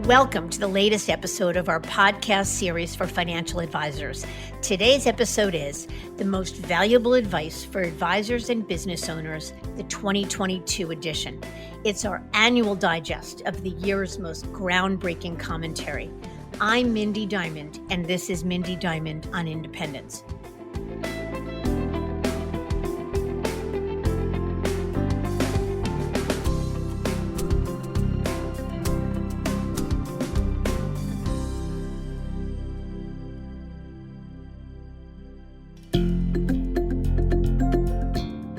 Welcome to the latest episode of our podcast series for financial advisors. Today's episode is the most valuable advice for advisors and business owners, the 2022 edition. It's our annual digest of the year's most groundbreaking commentary. I'm Mindy Diamond, and this is Mindy Diamond on Independence.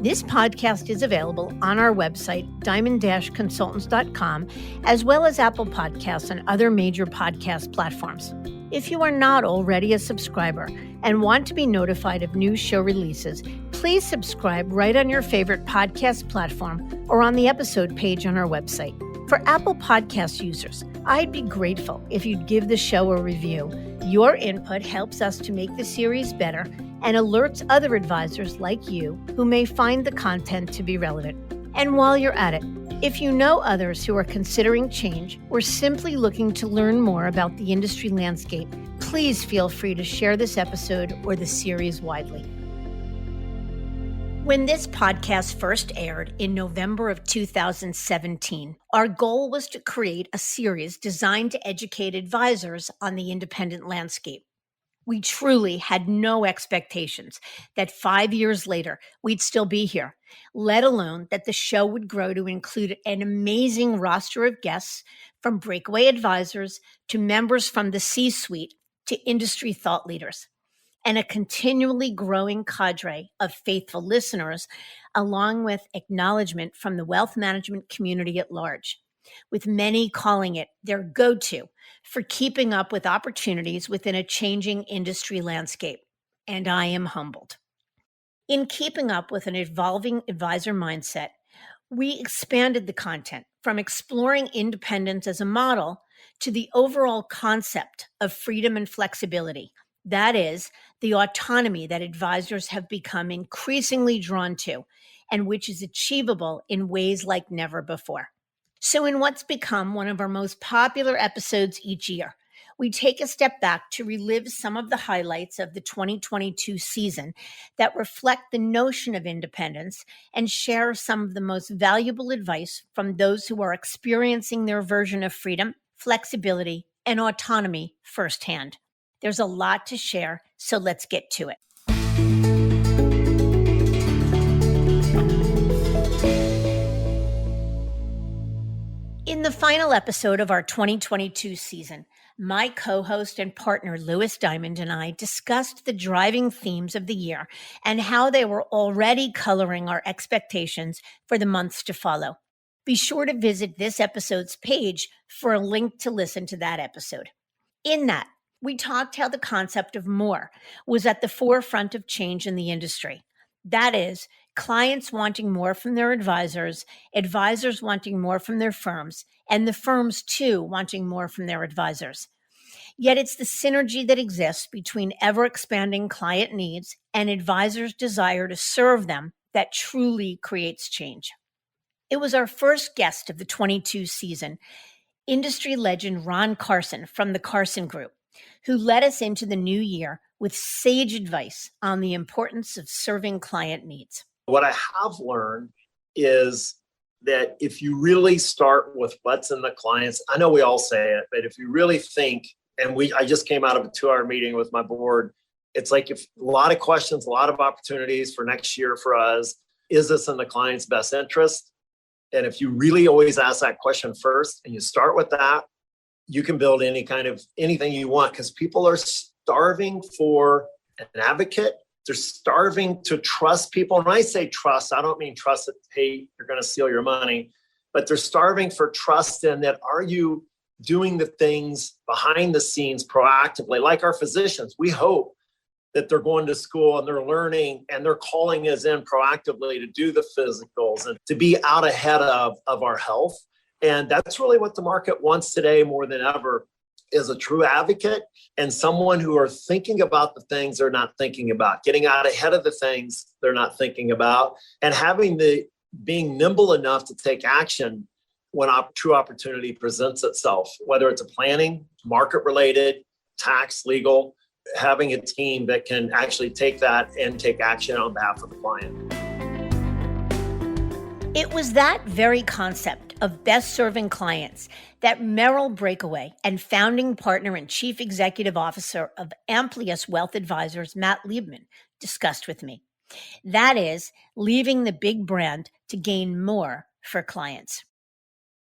This podcast is available on our website, diamond-consultants.com, as well as Apple Podcasts and other major podcast platforms. If you are not already a subscriber and want to be notified of new show releases, please subscribe right on your favorite podcast platform or on the episode page on our website. For Apple Podcast users, I'd be grateful if you'd give the show a review. Your input helps us to make the series better and alerts other advisors like you who may find the content to be relevant. And while you're at it, if you know others who are considering change or simply looking to learn more about the industry landscape, please feel free to share this episode or the series widely. When this podcast first aired in November of 2017, our goal was to create a series designed to educate advisors on the independent landscape. We truly had no expectations that 5 years later, we'd still be here, let alone that the show would grow to include an amazing roster of guests, from breakaway advisors to members from the C-suite to industry thought leaders, and a continually growing cadre of faithful listeners, along with acknowledgement from the wealth management community at large, with many calling it their go-to for keeping up with opportunities within a changing industry landscape. And I am humbled. In keeping up with an evolving advisor mindset, we expanded the content from exploring independence as a model to the overall concept of freedom and flexibility. That is, the autonomy that advisors have become increasingly drawn to, and which is achievable in ways like never before. So in what's become one of our most popular episodes each year, we take a step back to relive some of the highlights of the 2022 season that reflect the notion of independence and share some of the most valuable advice from those who are experiencing their version of freedom, flexibility, and autonomy firsthand. There's a lot to share, so let's get to it. In the final episode of our 2022 season, my co-host and partner Lewis Diamond and I discussed the driving themes of the year and how they were already coloring our expectations for the months to follow. Be sure to visit this episode's page for a link to listen to that episode. In that, we talked how the concept of more was at the forefront of change in the industry. That is, clients wanting more from their advisors, advisors wanting more from their firms, and the firms too wanting more from their advisors. Yet it's the synergy that exists between ever-expanding client needs and advisors' desire to serve them that truly creates change. It was our first guest of the 22 season, industry legend Ron Carson from the Carson Group, who led us into the new year with sage advice on the importance of serving client needs. What I have learned is that if you really start with what's in the clients, I know we all say it, but if you really think, and I just came out of a 2-hour meeting with my board, it's like if a lot of questions, a lot of opportunities for next year for us, is this in the client's best interest? And if you really always ask that question first and you start with that, you can build anything you want, because people are starving for an advocate. They're starving to trust people. And when I say trust, I don't mean trust that, hey, you're going to steal your money, but they're starving for trust in that, are you doing the things behind the scenes proactively? Like our physicians, we hope that they're going to school and they're learning and they're calling us in proactively to do the physicals and to be out ahead of our health. And that's really what the market wants today more than ever, is a true advocate and someone who are thinking about the things they're not thinking about, getting out ahead of the things they're not thinking about, and being nimble enough to take action when true opportunity presents itself, whether it's a planning, market related, tax, legal, having a team that can actually take that and take action on behalf of the client. It was that very concept of best serving clients that Merrill Breakaway and founding partner and chief executive officer of Amplius Wealth Advisors, Matt Liebman, discussed with me. That is, leaving the big brand to gain more for clients.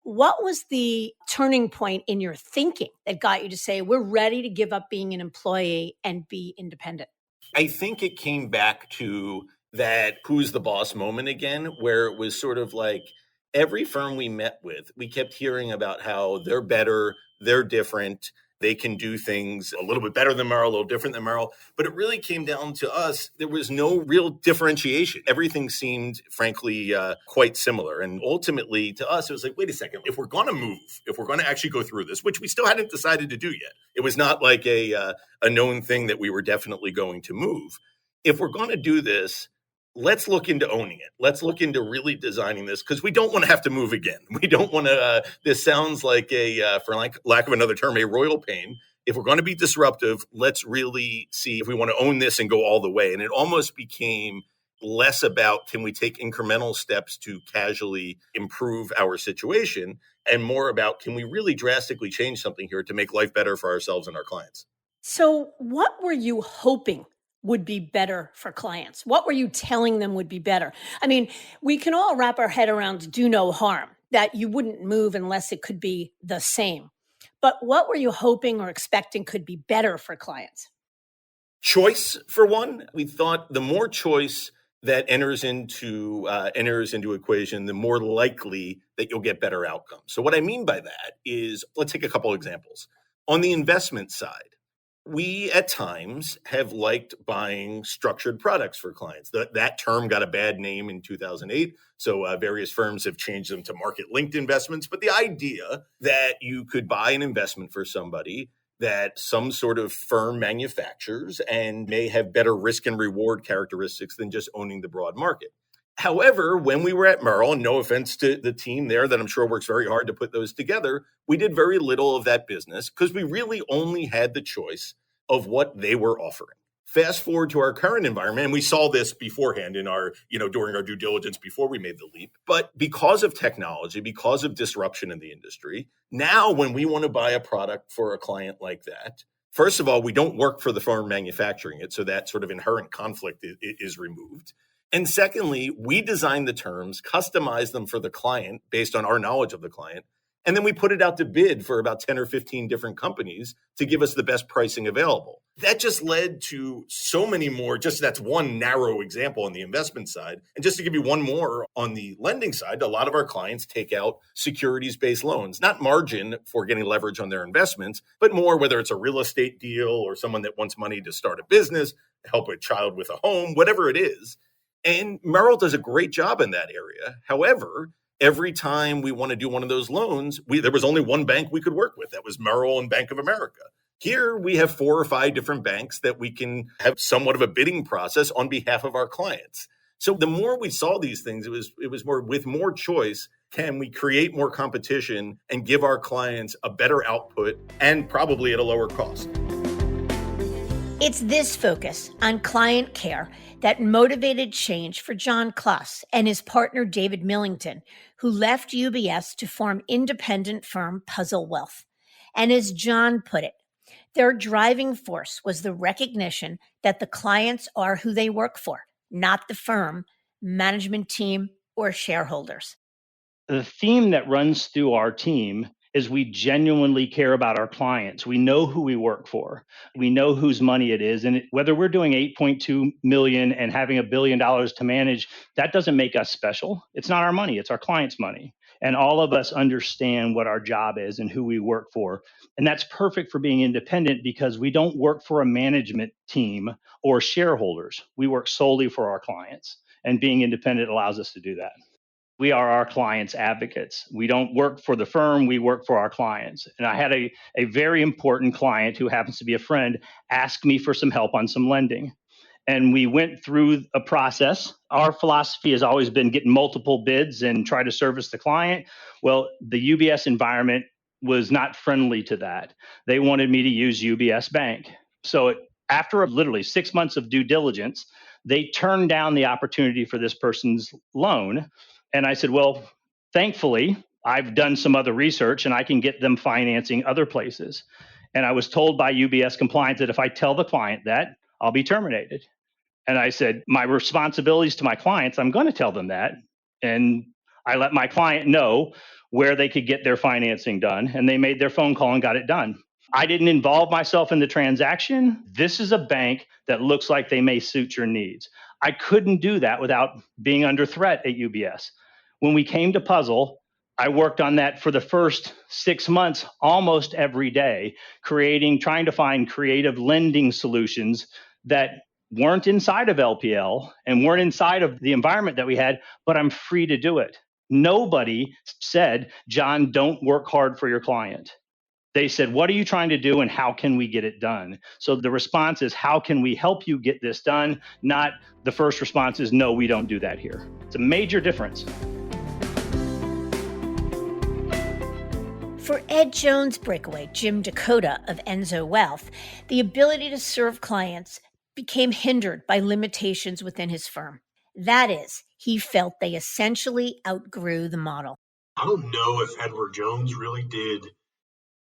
What was the turning point in your thinking that got you to say, we're ready to give up being an employee and be independent? I think it came back to that who's the boss moment again, where it was sort of like every firm we met with, we kept hearing about how they're better, they're different, they can do things a little bit better than Merrill, a little different than Merrill. But it really came down to us. There was no real differentiation. Everything seemed, frankly, quite similar. And ultimately, to us, it was like, wait a second, if we're going to move, if we're going to actually go through this, which we still hadn't decided to do yet, it was not like a known thing that we were definitely going to move. If we're going to do this, let's look into owning it. Let's look into really designing this because we don't want to have to move again. We don't want to, this sounds like for lack of another term, a royal pain. If we're going to be disruptive, let's really see if we want to own this and go all the way. And it almost became less about can we take incremental steps to casually improve our situation and more about can we really drastically change something here to make life better for ourselves and our clients. So what were you hoping would be better for clients? What were you telling them would be better? I mean, we can all wrap our head around do no harm, that you wouldn't move unless it could be the same. But what were you hoping or expecting could be better for clients? Choice, for one. We thought the more choice that enters into equation, the more likely that you'll get better outcomes. So what I mean by that is, let's take a couple examples. On the investment side, we at times have liked buying structured products for clients. That term got a bad name in 2008. So various firms have changed them to market-linked investments. But the idea that you could buy an investment for somebody that some sort of firm manufactures and may have better risk and reward characteristics than just owning the broad market. However, when we were at Merrill, and no offense to the team there that I'm sure works very hard to put those together, we did very little of that business because we really only had the choice of what they were offering. Fast forward to our current environment, and we saw this beforehand in our, during our due diligence before we made the leap. But because of technology, because of disruption in the industry, now when we want to buy a product for a client like that, first of all, we don't work for the firm manufacturing it, so that sort of inherent conflict is removed. And secondly, we design the terms, customize them for the client based on our knowledge of the client. And then we put it out to bid for about 10 or 15 different companies to give us the best pricing available. That just led to so many more, just that's one narrow example on the investment side. And just to give you one more on the lending side, a lot of our clients take out securities-based loans, not margin for getting leverage on their investments, but more whether it's a real estate deal or someone that wants money to start a business, help a child with a home, whatever it is. And Merrill does a great job in that area. However, every time we want to do one of those loans, there was only one bank we could work with. That was Merrill and Bank of America. Here we have 4 or 5 different banks that we can have somewhat of a bidding process on behalf of our clients. So the more we saw these things, it was more with more choice. Can we create more competition and give our clients a better output and probably at a lower cost? It's this focus on client care that motivated change for John Klaas and his partner David Millington, who left UBS to form independent firm Puzzle Wealth. And as John put it, their driving force was the recognition that the clients are who they work for, not the firm, management team, or shareholders. The theme that runs through our team is we genuinely care about our clients. We know who we work for. We know whose money it is. And whether we're doing 8.2 million and having $1 billion to manage, that doesn't make us special. It's not our money, it's our clients' money. And all of us understand what our job is and who we work for. And that's perfect for being independent because we don't work for a management team or shareholders. We work solely for our clients. And being independent allows us to do that. We are our clients' advocates. We don't work for the firm, we work for our clients. And I had a very important client who happens to be a friend ask me for some help on some lending. And we went through a process. Our philosophy has always been get multiple bids and try to service the client. Well, the UBS environment was not friendly to that. They wanted me to use UBS Bank. So after literally 6 months of due diligence, they turned down the opportunity for this person's loan. And I said, well, thankfully, I've done some other research and I can get them financing other places. And I was told by UBS compliance that if I tell the client that, I'll be terminated. And I said, my responsibilities to my clients, I'm going to tell them that. And I let my client know where they could get their financing done. And they made their phone call and got it done. I didn't involve myself in the transaction. This is a bank that looks like they may suit your needs. I couldn't do that without being under threat at UBS. When we came to Puzzle, I worked on that for the first 6 months, almost every day, trying to find creative lending solutions that weren't inside of LPL and weren't inside of the environment that we had, but I'm free to do it. Nobody said, John, don't work hard for your client. They said, what are you trying to do and how can we get it done? So the response is, how can we help you get this done? Not the first response is, no, we don't do that here. It's a major difference. For Ed Jones' breakaway, Jim Dakota of Enzo Wealth, the ability to serve clients became hindered by limitations within his firm. That is, he felt they essentially outgrew the model. I don't know if Edward Jones really did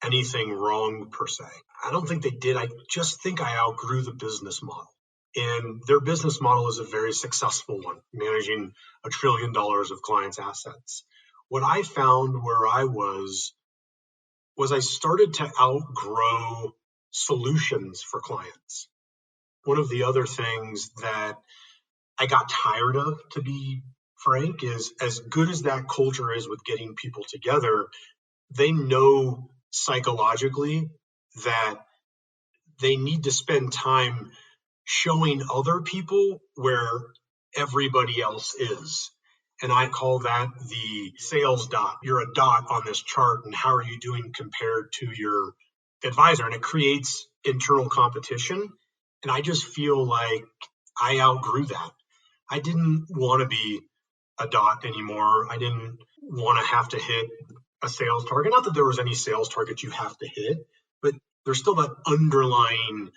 anything wrong per se. I don't think they did. I just think I outgrew the business model. And their business model is a very successful one, managing $1 trillion of clients' assets. What I found where I was I started to outgrow solutions for clients. One of the other things that I got tired of, to be frank, is as good as that culture is with getting people together, they know psychologically that they need to spend time showing other people where everybody else is. And I call that the sales dot. You're a dot on this chart, and how are you doing compared to your advisor? And it creates internal competition. And I just feel like I outgrew that. I didn't want to be a dot anymore. I didn't want to hit a sales target. Not that there was any sales target you have to hit, but there's still that underlying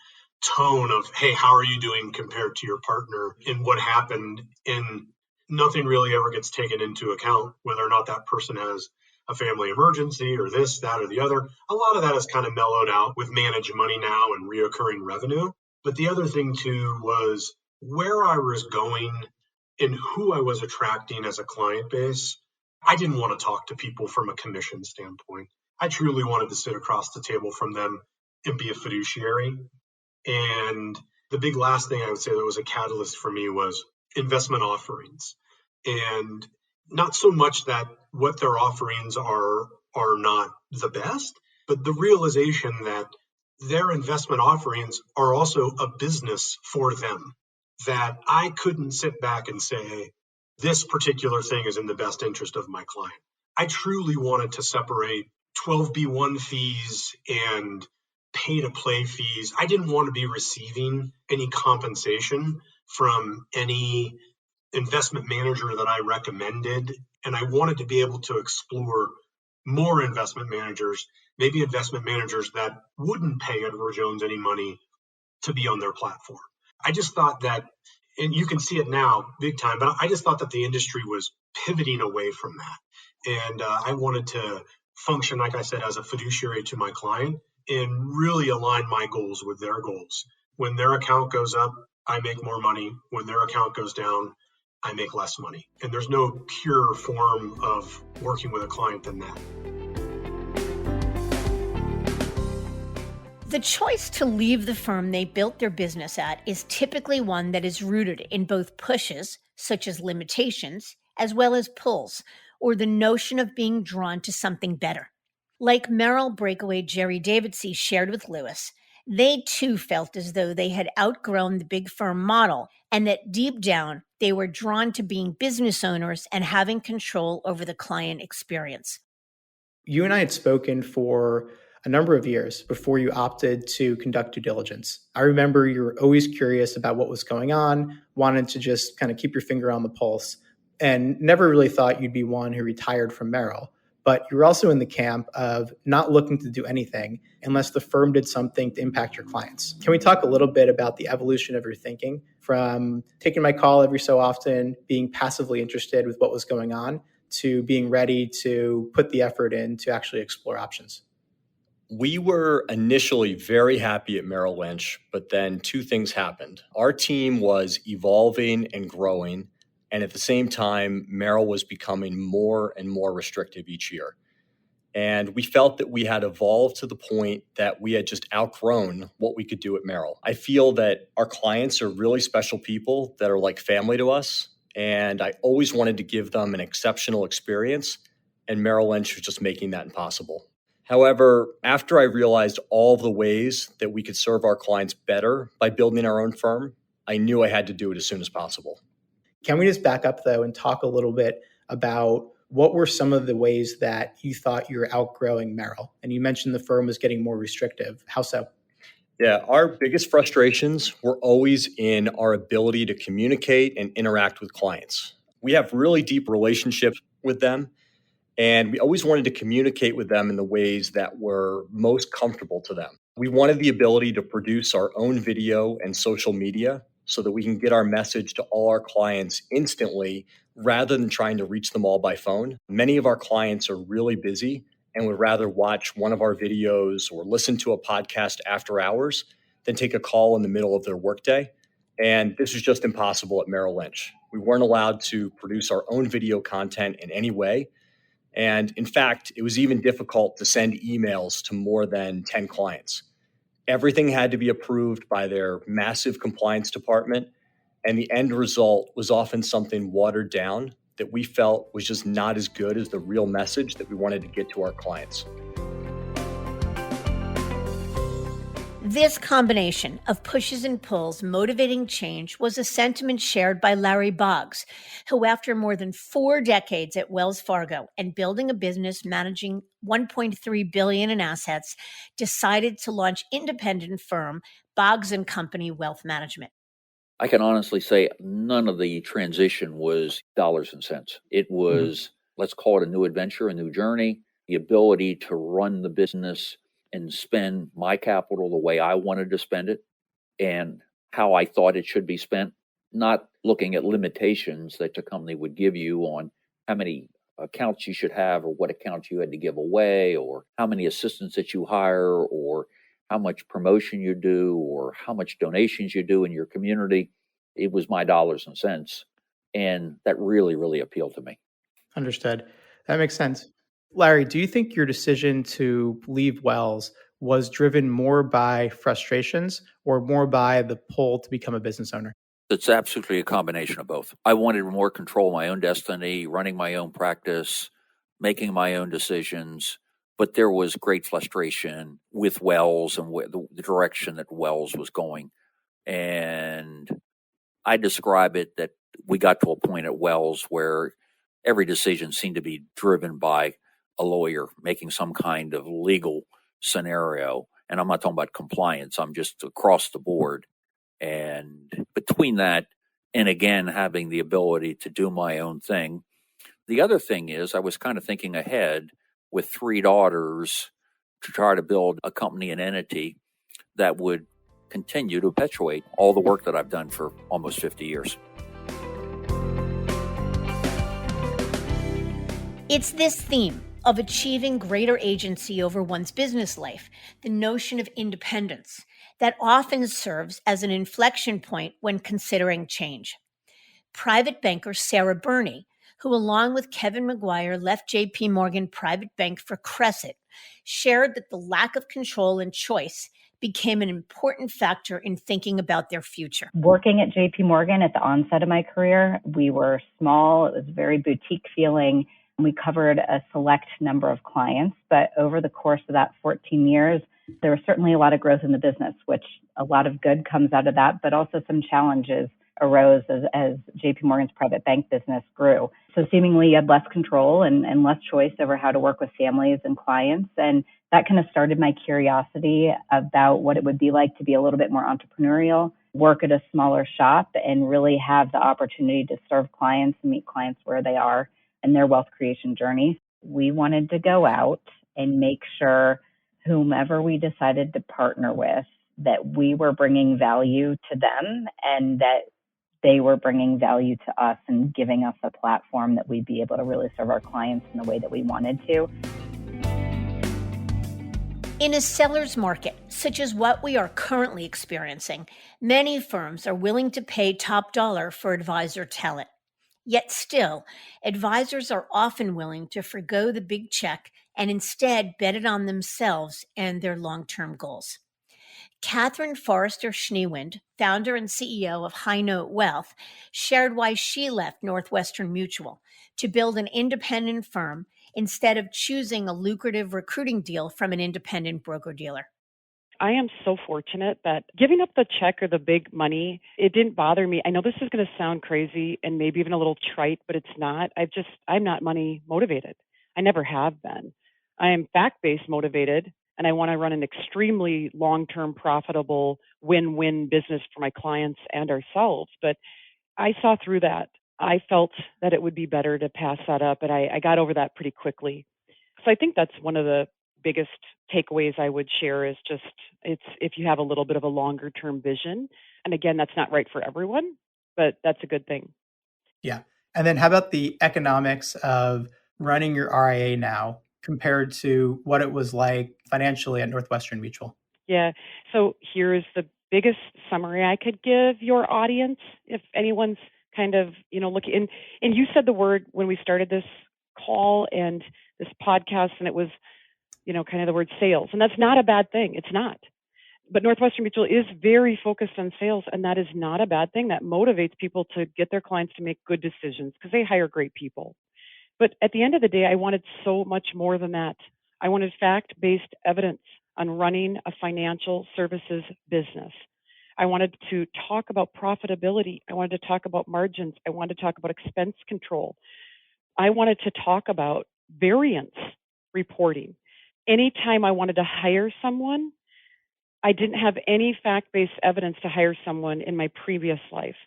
tone of, hey, how are you doing compared to your partner and what happened? And nothing really ever gets taken into account, whether or not that person has a family emergency or this, that, or the other. A lot of that is kind of mellowed out with managed money now and reoccurring revenue. But the other thing too was where I was going and who I was attracting as a client base. I didn't want to talk to people from a commission standpoint. I truly wanted to sit across the table from them and be a fiduciary. And the big last thing I would say that was a catalyst for me was investment offerings. And not so much that what their offerings are not the best, but the realization that their investment offerings are also a business for them. That I couldn't sit back and say, this particular thing is in the best interest of my client. I truly wanted to separate 12B1 fees and pay-to-play fees. I didn't want to be receiving any compensation from any investment manager that I recommended. And I wanted to be able to explore more investment managers, maybe investment managers that wouldn't pay Edward Jones any money to be on their platform. I just thought that, and you can see it now big time, but I just thought that the industry was pivoting away from that. And I wanted to function, like I said, as a fiduciary to my client and really align my goals with their goals. When their account goes up, I make more money. When their account goes down, I make less money. And there's no pure form of working with a client than that. The choice to leave the firm they built their business at is typically one that is rooted in both pushes, such as limitations, as well as pulls, or the notion of being drawn to something better. Like Merrill breakaway Jerry Davidsey shared with Lewis, they too felt as though they had outgrown the big firm model and that deep down they were drawn to being business owners and having control over the client experience. You and I had spoken for a number of years before you opted to conduct due diligence. I remember you were always curious about what was going on, wanted to just kind of keep your finger on the pulse, and never really thought you'd be one who retired from Merrill. But you were also in the camp of not looking to do anything unless the firm did something to impact your clients. Can we talk a little bit about the evolution of your thinking from taking my call every so often, being passively interested with what was going on, to being ready to put the effort in to actually explore options? We were initially very happy at Merrill Lynch, but then two things happened. Our team was evolving and growing, and at the same time, Merrill was becoming more and more restrictive each year. And we felt that we had evolved to the point that we had just outgrown what we could do at Merrill. I feel that our clients are really special people that are like family to us, and I always wanted to give them an exceptional experience, and Merrill Lynch was just making that impossible. However, after I realized all of the ways that we could serve our clients better by building our own firm, I knew I had to do it as soon as possible. Can we just back up, though, and talk a little bit about what were some of the ways that you thought you were outgrowing Merrill? And you mentioned the firm was getting more restrictive. How so? Yeah, our biggest frustrations were always in our ability to communicate and interact with clients. We have really deep relationships with them, and we always wanted to communicate with them in the ways that were most comfortable to them. We wanted the ability to produce our own video and social media so that we can get our message to all our clients instantly rather than trying to reach them all by phone. Many of our clients are really busy and would rather watch one of our videos or listen to a podcast after hours than take a call in the middle of their workday. And this was just impossible at Merrill Lynch. We weren't allowed to produce our own video content in any way. And in fact, it was even difficult to send emails to more than 10 clients. Everything had to be approved by their massive compliance department, and the end result was often something watered down that we felt was just not as good as the real message that we wanted to get to our clients. This combination of pushes and pulls motivating change was a sentiment shared by Larry Boggs, who, after more than 4 decades at Wells Fargo and building a business managing $1.3 billion in assets, decided to launch independent firm Boggs & Company Wealth Management. I can honestly say none of the transition was dollars and cents. It was, let's call it a new adventure, a new journey, the ability to run the business and spend my capital the way I wanted to spend it and how I thought it should be spent, not looking at limitations that the company would give you on how many accounts you should have or what accounts you had to give away or how many assistants that you hire or how much promotion you do or how much donations you do in your community. It was my dollars and cents. And that really, really appealed to me. Understood. That makes sense. Larry, do you think your decision to leave Wells was driven more by frustrations or more by the pull to become a business owner? It's absolutely a combination of both. I wanted more control of my own destiny, running my own practice, making my own decisions. But there was great frustration with Wells and the direction that Wells was going. And I describe it that we got to a point at Wells where every decision seemed to be driven by a lawyer making some kind of legal scenario. And I'm not talking about compliance. I'm just across the board. And between that and again, having the ability to do my own thing. The other thing is I was kind of thinking ahead with 3 daughters to try to build a company and entity that would continue to perpetuate all the work that I've done for almost 50 years. It's this theme of achieving greater agency over one's business life, the notion of independence, that often serves as an inflection point when considering change. Private banker Sarah Burney, who along with Kevin McGuire left JP Morgan Private Bank for Crescent, shared that the lack of control and choice became an important factor in thinking about their future. Working at JP Morgan at the onset of my career, we were small. It was very boutique feeling. We covered a select number of clients, but over the course of that 14 years, there was certainly a lot of growth in the business, which a lot of good comes out of that, but also some challenges arose as JP Morgan's private bank business grew. So seemingly you had less control and less choice over how to work with families and clients. And that kind of started my curiosity about what it would be like to be a little bit more entrepreneurial, work at a smaller shop, and really have the opportunity to serve clients and meet clients where they are in their wealth creation journey. We wanted to go out and make sure whomever we decided to partner with, that we were bringing value to them and that they were bringing value to us and giving us a platform that we'd be able to really serve our clients in the way that we wanted to. In a seller's market, such as what we are currently experiencing, many firms are willing to pay top dollar for advisor talent. Yet still, advisors are often willing to forgo the big check and instead bet it on themselves and their long-term goals. Catherine Forrester Schneewind, founder and CEO of High Note Wealth, shared why she left Northwestern Mutual to build an independent firm instead of choosing a lucrative recruiting deal from an independent broker-dealer. I am so fortunate that giving up the check or the big money, it didn't bother me. I know this is going to sound crazy and maybe even a little trite, but it's not. I'm not money motivated. I never have been. I am fact-based motivated, and I want to run an extremely long-term, profitable, win-win business for my clients and ourselves. But I saw through that. I felt that it would be better to pass that up, and I got over that pretty quickly. So I think that's one of the biggest takeaways I would share is just it's if you have a little bit of a longer term vision. And again, that's not right for everyone, but that's a good thing. Yeah. And then how about the economics of running your RIA now compared to what it was like financially at Northwestern Mutual? Yeah. So here is the biggest summary I could give your audience if anyone's kind of, looking. And you said the word when we started this call and this podcast, and it was kind of the word sales. And that's not a bad thing. It's not. But Northwestern Mutual is very focused on sales, and that is not a bad thing. That motivates people to get their clients to make good decisions because they hire great people. But at the end of the day, I wanted so much more than that. I wanted fact-based evidence on running a financial services business. I wanted to talk about profitability. I wanted to talk about margins. I wanted to talk about expense control. I wanted to talk about variance reporting. Anytime I wanted to hire someone, I didn't have any fact-based evidence to hire someone in my previous life.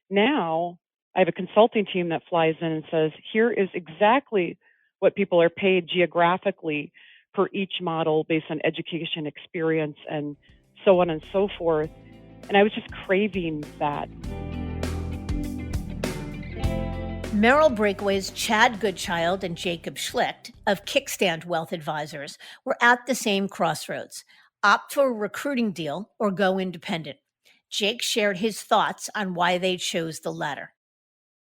Now, I have a consulting team that flies in and says, here is exactly what people are paid geographically per each model based on education, experience, and so on and so forth. And I was just craving that. Merrill Breakaway's Chad Goodchild and Jacob Schlicht of Kickstand Wealth Advisors were at the same crossroads. Opt for a recruiting deal or go independent. Jake shared his thoughts on why they chose the latter.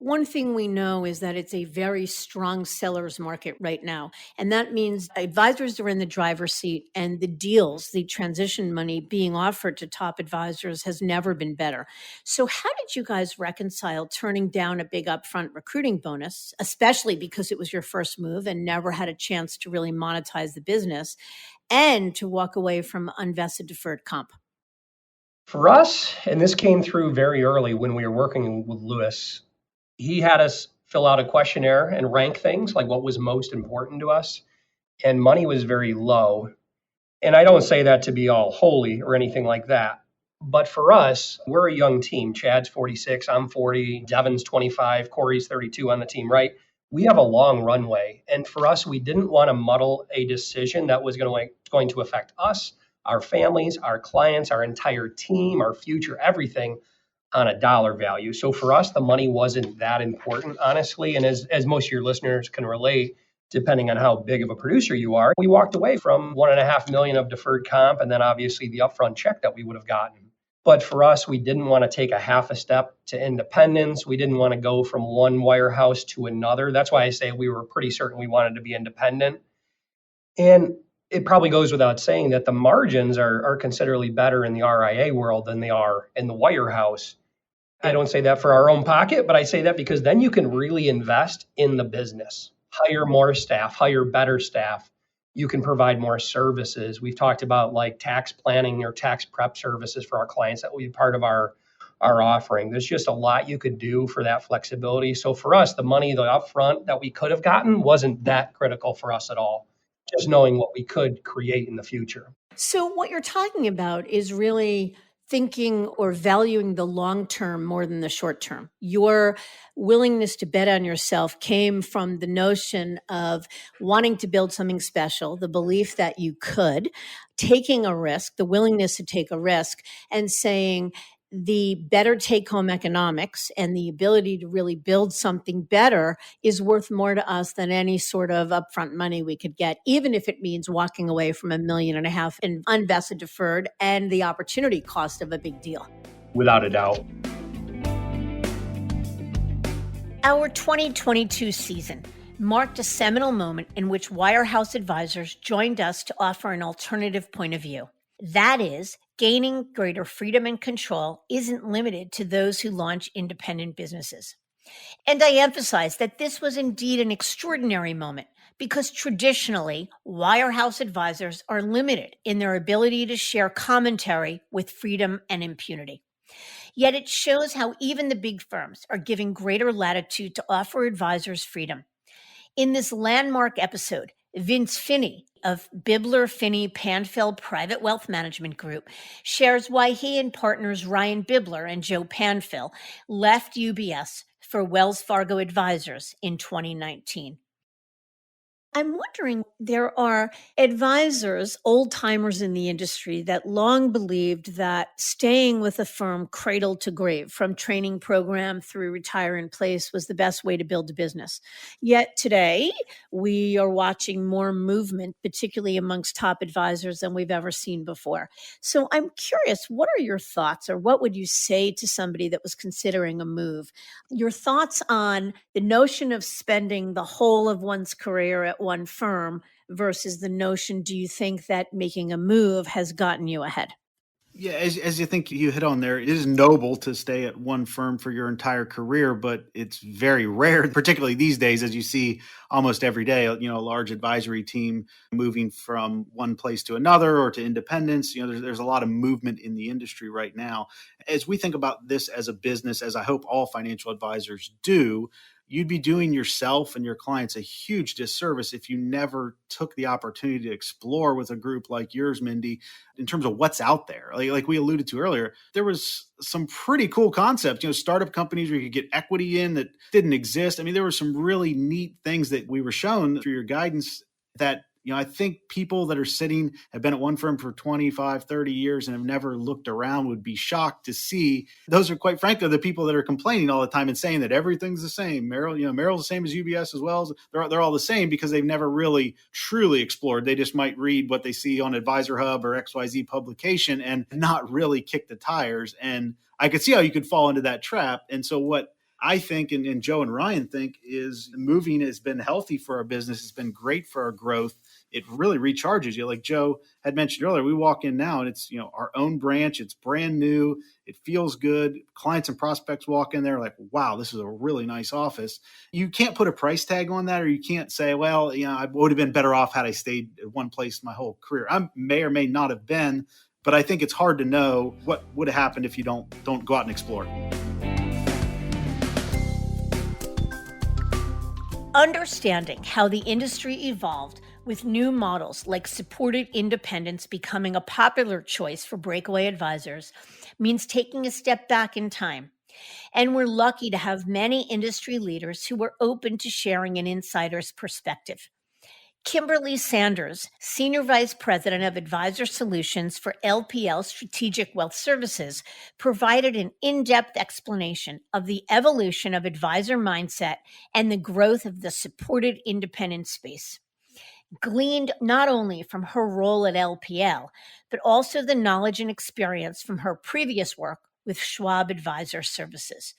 One thing we know is that it's a very strong seller's market right now. And that means advisors are in the driver's seat, and the deals, the transition money being offered to top advisors has never been better. So how did you guys reconcile turning down a big upfront recruiting bonus, especially because it was your first move and never had a chance to really monetize the business, and to walk away from unvested deferred comp? For us, and this came through very early when we were working with Lewis, he had us fill out a questionnaire and rank things like what was most important to us. And money was very low. And I don't say that to be all holy or anything like that. But for us, we're a young team. Chad's 46, I'm 40, Devin's 25, Corey's 32 on the team, right? We have a long runway. And for us, we didn't want to muddle a decision that was going to affect us, our families, our clients, our entire team, our future, everything on a dollar value. So for us, the money wasn't that important, honestly. And as most of your listeners can relate, depending on how big of a producer you are, we walked away from $1.5 million of deferred comp and then obviously the upfront check that we would have gotten. But for us, we didn't want to take a half a step to independence. We didn't want to go from one wirehouse to another. That's why I say we were pretty certain we wanted to be independent. And it probably goes without saying that the margins are considerably better in the RIA world than they are in the wirehouse. I don't say that for our own pocket, but I say that because then you can really invest in the business, hire more staff, hire better staff. You can provide more services. We've talked about like tax planning or tax prep services for our clients that will be part of our our offering. There's just a lot you could do for that flexibility. So for us, the money, the upfront that we could have gotten wasn't that critical for us at all. Just knowing what we could create in the future. So, what you're talking about is really thinking or valuing the long term more than the short term. Your willingness to bet on yourself came from the notion of wanting to build something special, the belief that you could, taking a risk, the willingness to take a risk, and saying, the better take home economics and the ability to really build something better is worth more to us than any sort of upfront money we could get, even if it means walking away from $1.5 million in unvested deferred and the opportunity cost of a big deal. Without a doubt. Our 2022 season marked a seminal moment in which Wirehouse Advisors joined us to offer an alternative point of view. That is, gaining greater freedom and control isn't limited to those who launch independent businesses. And I emphasize that this was indeed an extraordinary moment because traditionally, Wirehouse Advisors are limited in their ability to share commentary with freedom and impunity. Yet it shows how even the big firms are giving greater latitude to offer advisors freedom. In this landmark episode, Vince Finney of Bibler Finney Panfil Private Wealth Management Group shares why he and partners Ryan Bibler and Joe Panfil left UBS for Wells Fargo Advisors in 2019. I'm wondering, there are advisors, old timers in the industry that long believed that staying with a firm cradle to grave, from training program through retire in place, was the best way to build a business. Yet today, we are watching more movement, particularly amongst top advisors, than we've ever seen before. So I'm curious, what are your thoughts, or what would you say to somebody that was considering a move? Your thoughts on the notion of spending the whole of one's career at one firm versus the notion, do you think that making a move has gotten you ahead? Yeah, as you think you hit on there, it is noble to stay at one firm for your entire career, but it's very rare, particularly these days, as you see almost every day, a large advisory team moving from one place to another or to independence. There's a lot of movement in the industry right now. As we think about this as a business, as I hope all financial advisors do, you'd be doing yourself and your clients a huge disservice if you never took the opportunity to explore with a group like yours, Mindy, in terms of what's out there. Like we alluded to earlier, there was some pretty cool concepts, startup companies where you could get equity in that didn't exist. I mean, there were some really neat things that we were shown through your guidance that I think people that are have been at one firm for 25, 30 years and have never looked around would be shocked to see. Those are, quite frankly, the people that are complaining all the time and saying that everything's the same. Merrill's the same as UBS as well. They're all the same because they've never really truly explored. They just might read what they see on Advisor Hub or XYZ publication and not really kick the tires. And I could see how you could fall into that trap. And so what I think, and Joe and Ryan think, is moving has been healthy for our business. It's been great for our growth. It really recharges you. Like Joe had mentioned earlier, we walk in now and it's, our own branch. It's brand new. It feels good. Clients and prospects walk in there like, wow, this is a really nice office. You can't put a price tag on that, or you can't say, well, I would have been better off had I stayed at one place my whole career. I may or may not have been, but I think it's hard to know what would have happened if you don't go out and explore. Understanding how the industry evolved with new models like supported independence becoming a popular choice for breakaway advisors means taking a step back in time. And we're lucky to have many industry leaders who are open to sharing an insider's perspective. Kimberly Sanders, Senior Vice President of Advisor Solutions for LPL Strategic Wealth Services, provided an in-depth explanation of the evolution of advisor mindset and the growth of the supported independent space, gleaned not only from her role at LPL, but also the knowledge and experience from her previous work with Schwab Advisor Services.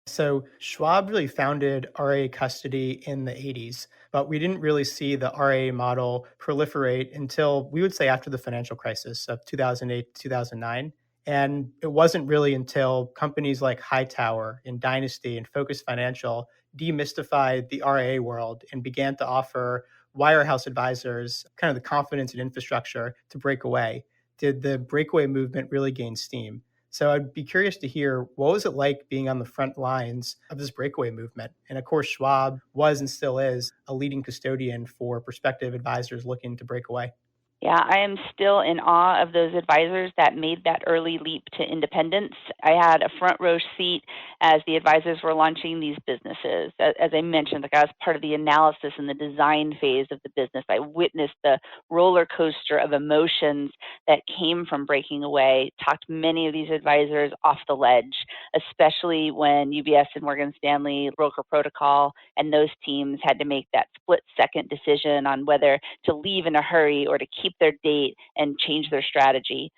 So Schwab really founded RA custody in the 80s, but we didn't really see the RA model proliferate until, we would say, after the financial crisis of 2008, 2009. And it wasn't really until companies like Hightower and Dynasty and Focus Financial demystified the RA world and began to offer wirehouse advisors kind of the confidence and infrastructure to break away did the breakaway movement really gain steam. So I'd be curious to hear, what was it like being on the front lines of this breakaway movement? And of course, Schwab was and still is a leading custodian for prospective advisors looking to break away. Yeah, I am still in awe of those advisors that made that early leap to independence. I had a front row seat as the advisors were launching these businesses. As I mentioned, like I was part of the analysis and the design phase of the business. I witnessed the roller coaster of emotions that came from breaking away, talked many of these advisors off the ledge, especially when UBS and Morgan Stanley broker protocol and those teams had to make that split-second decision on whether to leave in a hurry or to keep their date and change their strategy.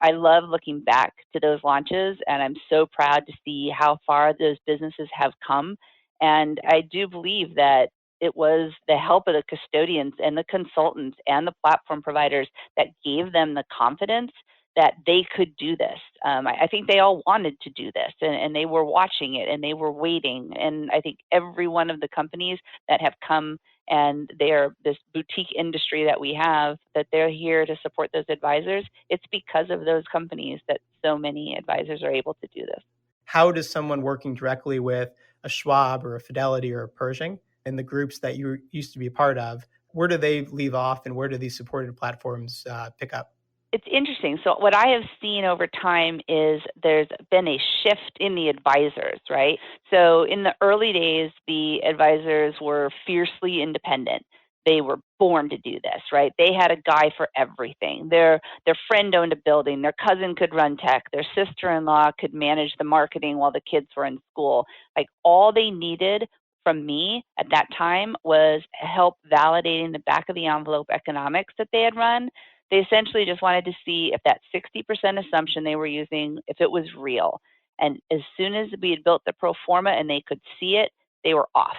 I love looking back to those launches, and I'm so proud to see how far those businesses have come. And I do believe that it was the help of the custodians and the consultants and the platform providers that gave them the confidence that they could do this. I think they all wanted to do this, and they were watching it and they were waiting. And I think every one of the companies that have come and they're this boutique industry that we have, that they're here to support those advisors, it's because of those companies that so many advisors are able to do this. How does someone working directly with a Schwab or a Fidelity or a Pershing and the groups that you used to be a part of, where do they leave off and where do these supported platforms pick up? It's interesting. So what I have seen over time is there's been a shift in the advisors, right? So in the early days, the advisors were fiercely independent. They were born to do this, right? They had a guy for everything. Their friend owned a building. Their cousin could run tech. Their sister-in-law could manage the marketing while the kids were in school. Like all they needed from me at that time was help validating the back of the envelope economics that they had run. They essentially just wanted to see if that 60% assumption they were using, if it was real. And as soon as we had built the pro forma and they could see it, they were off,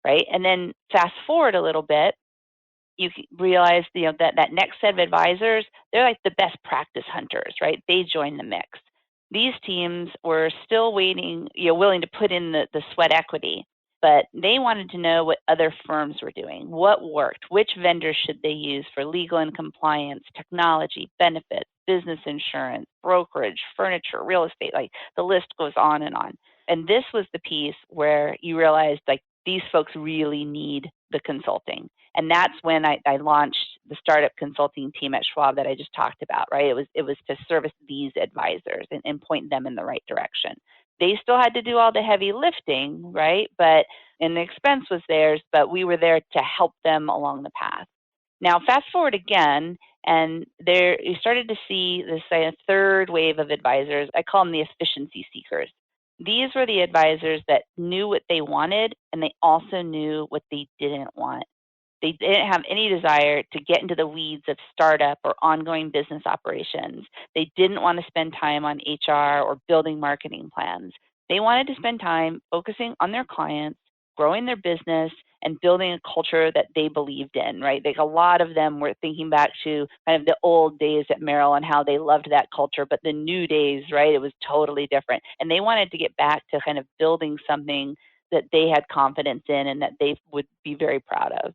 right? And then fast forward a little bit, you realize that next set of advisors, they're like the best practice hunters, right? They join the mix. These teams were still waiting, willing to put in the sweat equity, but they wanted to know what other firms were doing, what worked, which vendors should they use for legal and compliance, technology, benefits, business insurance, brokerage, furniture, real estate, like the list goes on. And this was the piece where you realized like these folks really need the consulting. And that's when I launched the startup consulting team at Schwab that I just talked about, right? It was to service these advisors and point them in the right direction. They still had to do all the heavy lifting, right? And the expense was theirs, but we were there to help them along the path. Now, fast forward again, and there you started to see this third wave of advisors. I call them the efficiency seekers. These were the advisors that knew what they wanted, and they also knew what they didn't want. They didn't have any desire to get into the weeds of startup or ongoing business operations. They didn't want to spend time on HR or building marketing plans. They wanted to spend time focusing on their clients, growing their business, and building a culture that they believed in, right? Like a lot of them were thinking back to kind of the old days at Merrill and how they loved that culture, but the new days, right, it was totally different. And they wanted to get back to kind of building something that they had confidence in and that they would be very proud of.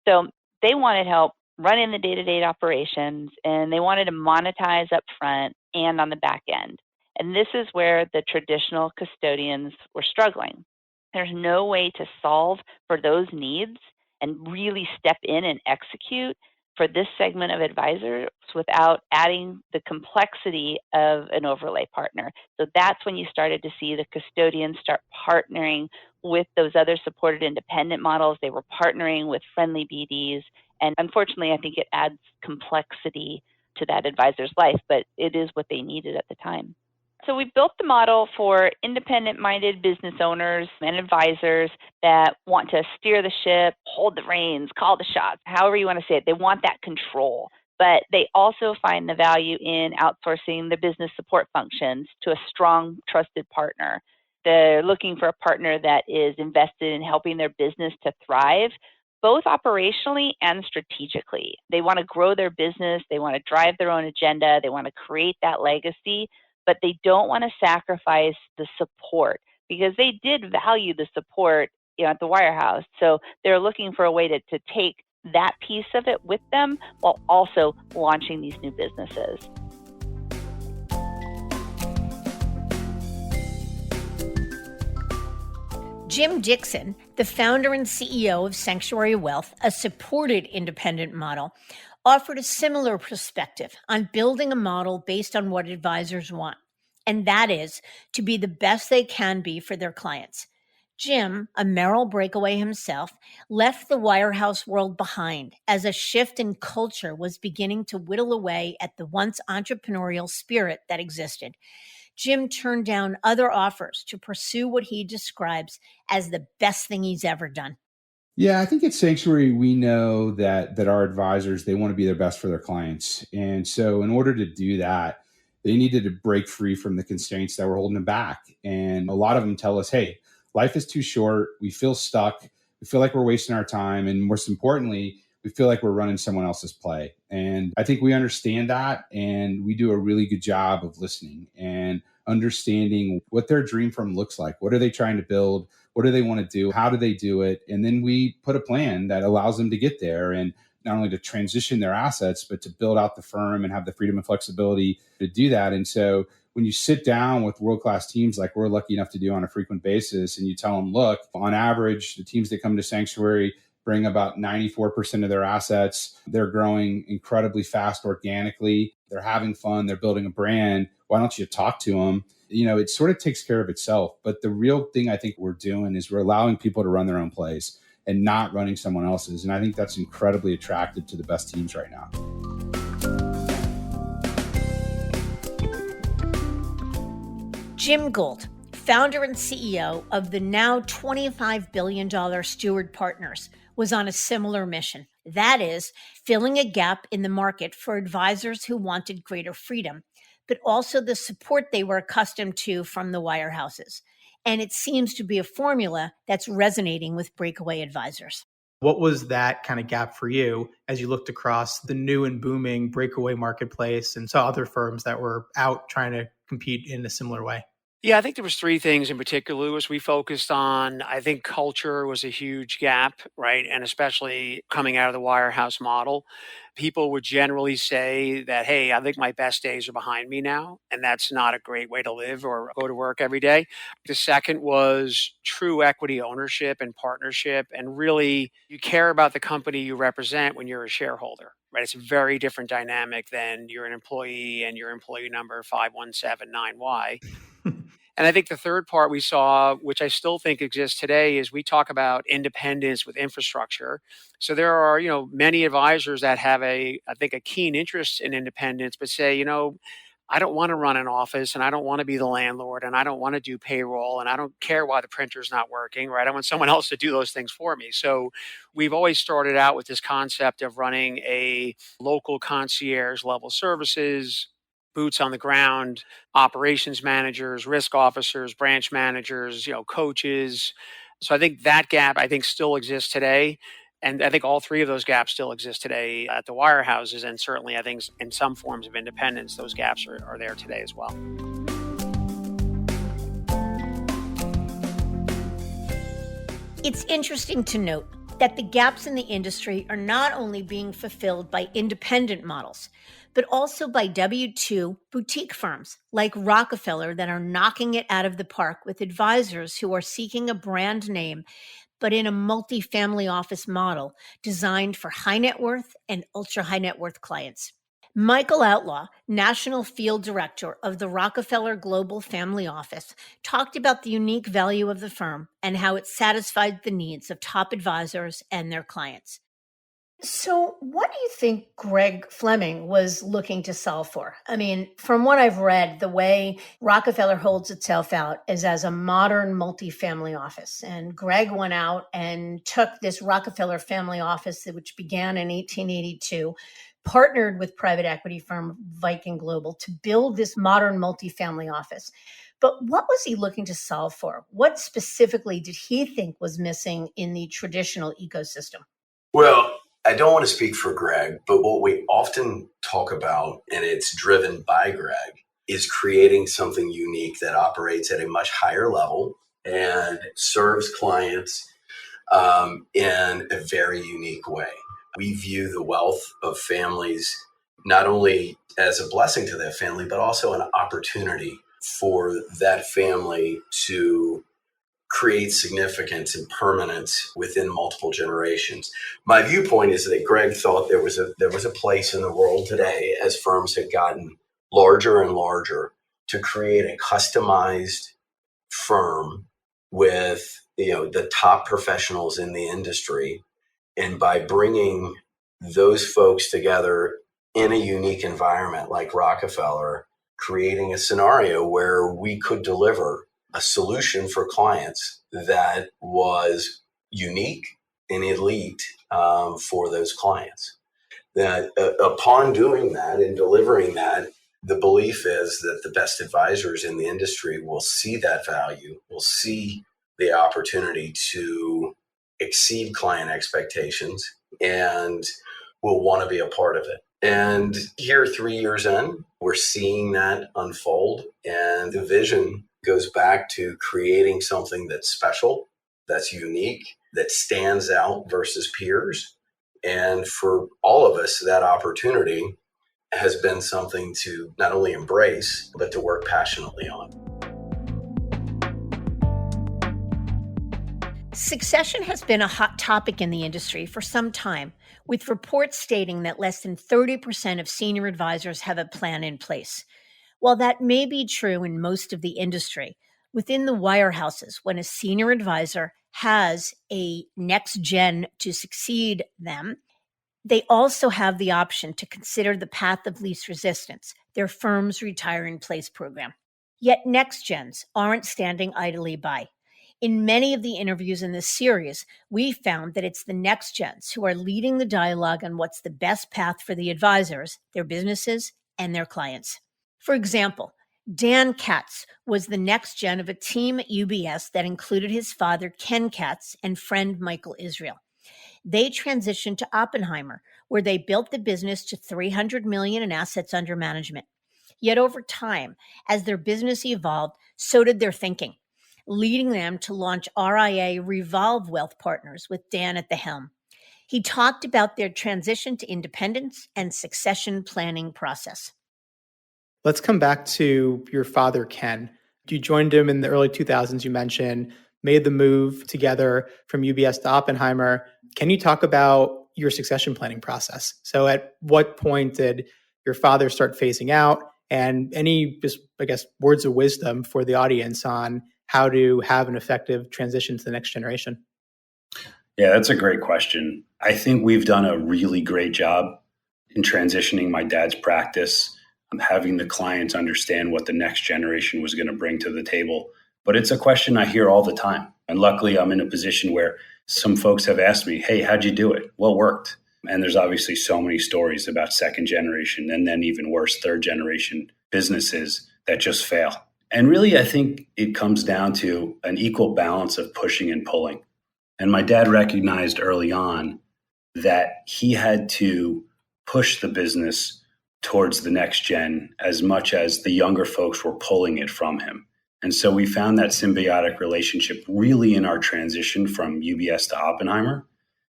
So they wanted help running the day-to-day operations, and they wanted to monetize up front and on the back end. And this is where the traditional custodians were struggling. There's no way to solve for those needs and really step in and execute for this segment of advisors without adding the complexity of an overlay partner. So that's when you started to see the custodians start partnering with those other supported independent models. They were partnering with friendly BDs. And unfortunately, I think it adds complexity to that advisor's life, but it is what they needed at the time. So we built the model for independent-minded business owners and advisors that want to steer the ship, hold the reins, call the shots, however you want to say it. They want that control, but they also find the value in outsourcing the business support functions to a strong, trusted partner. They're looking for a partner that is invested in helping their business to thrive, both operationally and strategically. They want to grow their business. They want to drive their own agenda. They want to create that legacy, but they don't want to sacrifice the support because they did value the support at the wirehouse. So they're looking for a way to take that piece of it with them while also launching these new businesses. Jim Dixon, the founder and CEO of Sanctuary Wealth, a supported independent model, offered a similar perspective on building a model based on what advisors want, and that is to be the best they can be for their clients. Jim, a Merrill breakaway himself, left the wirehouse world behind as a shift in culture was beginning to whittle away at the once entrepreneurial spirit that existed. Jim turned down other offers to pursue what he describes as the best thing he's ever done. Yeah, I think at Sanctuary, we know that our advisors, they want to be their best for their clients. And so in order to do that, they needed to break free from the constraints that were holding them back. And a lot of them tell us, hey, life is too short. We feel stuck. We feel like we're wasting our time. And most importantly, we feel like we're running someone else's play. And I think we understand that. And we do a really good job of listening and understanding what their dream firm looks like. What are they trying to build? What do they want to do? How do they do it? And then we put a plan that allows them to get there, and not only to transition their assets, but to build out the firm and have the freedom and flexibility to do that. And so when you sit down with world-class teams like we're lucky enough to do on a frequent basis, and you tell them, look, on average, the teams that come to Sanctuary bring about 94% of their assets. They're growing incredibly fast organically. They're having fun. They're building a brand. Why don't you talk to them? You know, it sort of takes care of itself. But the real thing I think we're doing is we're allowing people to run their own plays and not running someone else's. And I think that's incredibly attractive to the best teams right now. Jim Gould, founder and CEO of the now $25 billion Steward Partners, was on a similar mission. That is, filling a gap in the market for advisors who wanted greater freedom, but also the support they were accustomed to from the wirehouses. And it seems to be a formula that's resonating with breakaway advisors. What was that kind of gap for you as you looked across the new and booming breakaway marketplace and saw other firms that were out trying to compete in a similar way? Yeah, I think there was three things in particular, Louis. We focused on, I think culture was a huge gap, right? And especially coming out of the wirehouse model, people would generally say that, hey, I think my best days are behind me now. And that's not a great way to live or go to work every day. The second was true equity ownership and partnership. And really, you care about the company you represent when you're a shareholder. Right, it's a very different dynamic than you're an employee and your employee number 5179Y. And I think the third part we saw, which I still think exists today, is we talk about independence with infrastructure. So there are, many advisors that have I think a keen interest in independence, but say, I don't want to run an office and I don't want to be the landlord and I don't want to do payroll and I don't care why the printer's not working, right? I want someone else to do those things for me. So we've always started out with this concept of running a local concierge level services, boots on the ground, operations managers, risk officers, branch managers, coaches. So I think that gap, still exists today. And I think all three of those gaps still exist today at the wirehouses. And certainly, I think in some forms of independence, those gaps are there today as well. It's interesting to note that the gaps in the industry are not only being fulfilled by independent models, but also by W-2 boutique firms like Rockefeller that are knocking it out of the park with advisors who are seeking a brand name, but in a multi-family office model designed for high net worth and ultra high net worth clients. Michael Outlaw, National Field Director of the Rockefeller Global Family Office, talked about the unique value of the firm and how it satisfied the needs of top advisors and their clients. So what do you think Greg Fleming was looking to solve for? I mean, from what I've read, the way Rockefeller holds itself out is as a modern multifamily office. And Greg went out and took this Rockefeller family office, which began in 1882, partnered with private equity firm Viking Global to build this modern multifamily office. But what was he looking to solve for? What specifically did he think was missing in the traditional ecosystem? Well, I don't want to speak for Greg, but what we often talk about, and it's driven by Greg, is creating something unique that operates at a much higher level and serves clients in a very unique way. We view the wealth of families not only as a blessing to that family, but also an opportunity for that family to creates significance and permanence within multiple generations. My viewpoint is that Greg thought there was a place in the world today, as firms had gotten larger and larger, to create a customized firm with the top professionals in the industry, and by bringing those folks together in a unique environment like Rockefeller, creating a scenario where we could deliver a solution for clients that was unique and elite for those clients. That upon doing that and delivering that, the belief is that the best advisors in the industry will see that value, will see the opportunity to exceed client expectations, and will want to be a part of it. And here, 3 years in, we're seeing that unfold. And the vision goes back to creating something that's special, that's unique, that stands out versus peers. And for all of us, that opportunity has been something to not only embrace, but to work passionately on. Succession has been a hot topic in the industry for some time, with reports stating that less than 30% of senior advisors have a plan in place. While that may be true in most of the industry, within the wirehouses, when a senior advisor has a next gen to succeed them, they also have the option to consider the path of least resistance, their firm's retire in place program. Yet next gens aren't standing idly by. In many of the interviews in this series, we found that it's the next gens who are leading the dialogue on what's the best path for the advisors, their businesses, and their clients. For example, Dan Katz was the next gen of a team at UBS that included his father, Ken Katz, and friend Michael Israel. They transitioned to Oppenheimer, where they built the business to $300 million in assets under management. Yet over time, as their business evolved, so did their thinking, leading them to launch RIA Revolve Wealth Partners with Dan at the helm. He talked about their transition to independence and succession planning process. Let's come back to your father, Ken. You joined him in the early 2000s, you mentioned, made the move together from UBS to Oppenheimer. Can you talk about your succession planning process? So at what point did your father start phasing out, and any, just, I guess, words of wisdom for the audience on how to have an effective transition to the next generation? Yeah, that's a great question. I think we've done a really great job in transitioning my dad's practice. Having the clients understand what the next generation was going to bring to the table. But it's a question I hear all the time. And luckily, I'm in a position where some folks have asked me, hey, how'd you do it? What worked? And there's obviously so many stories about second generation and then even worse, third generation businesses that just fail. And really, I think it comes down to an equal balance of pushing and pulling. And my dad recognized early on that he had to push the business towards the next gen as much as the younger folks were pulling it from him. And so we found that symbiotic relationship really in our transition from UBS to Oppenheimer.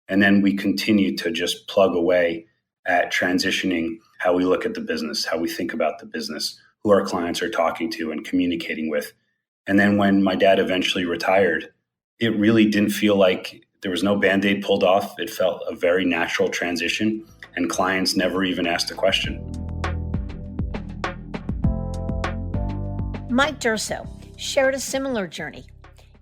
And then we continued to just plug away at transitioning how we look at the business, how we think about the business, who our clients are talking to and communicating with. And then when my dad eventually retired, it really didn't feel like there was no Band-Aid pulled off. It felt a very natural transition, and clients never even asked a question. Mike Durso shared a similar journey.